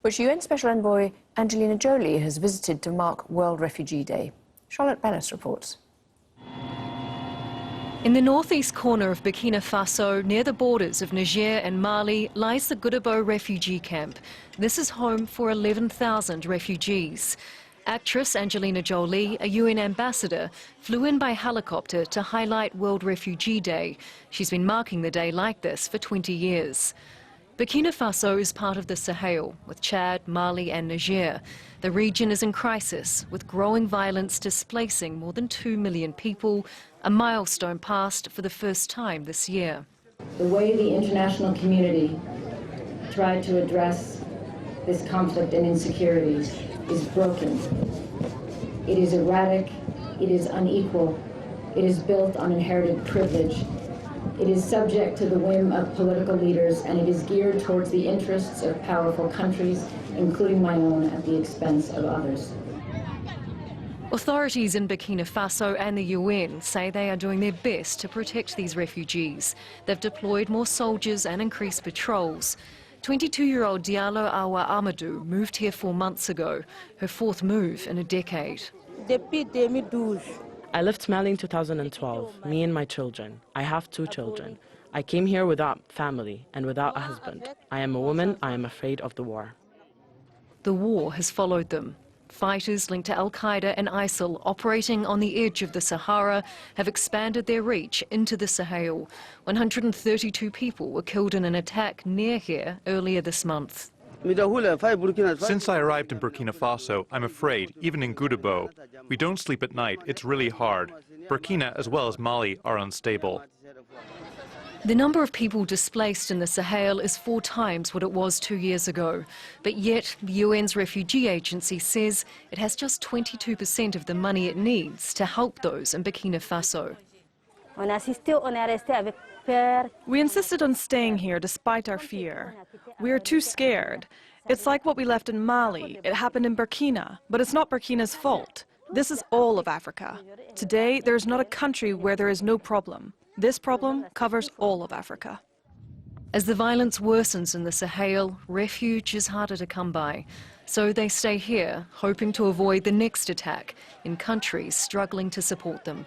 which UN Special Envoy Angelina Jolie has visited to mark World Refugee Day. Charlotte Bellis reports. In the northeast corner of Burkina Faso, near the borders of Niger and Mali, lies the Goudabo refugee camp. This is home for 11,000 refugees. Actress Angelina Jolie, a UN ambassador, flew in by helicopter to highlight World Refugee Day. She's been marking the day like this for 20 years. Burkina Faso is part of the Sahel, with Chad, Mali and Niger. The region is in crisis, with growing violence displacing more than 2 million people, a milestone passed for the first time this year. The way the international community tried to address this conflict and insecurities is broken. It is erratic, it is unequal, it is built on inherited privilege. It is subject to the whim of political leaders, and it is geared towards the interests of powerful countries, including my own, at the expense of others. Authorities in Burkina Faso and the UN say they are doing their best to protect these refugees. They've deployed more soldiers and increased patrols. 22-year-old Diallo Awa Amadou moved here 4 months ago, her fourth move in a decade. I left Mali in 2012, me and my children. I have 2 children. I came here without family and without a husband. I am a woman, I am afraid of the war. The war has followed them. Fighters linked to Al-Qaeda and ISIL operating on the edge of the Sahara have expanded their reach into the Sahel. 132 people were killed in an attack near here earlier this month. Since I arrived in Burkina Faso, I'm afraid, even in Goudabo. We don't sleep at night, it's really hard. Burkina as well as Mali are unstable. The number of people displaced in the Sahel is 4 times what it was 2 years ago. But yet, the UN's refugee agency says it has just 22% of the money it needs to help those in Burkina Faso. We insisted on staying here despite our fear. We are too scared. It's like what we left in Mali. It happened in Burkina, but it's not Burkina's fault. This is all of Africa. Today, there is not a country where there is no problem. This problem covers all of Africa. As the violence worsens in the Sahel, refuge is harder to come by. So they stay here, hoping to avoid the next attack in countries struggling to support them.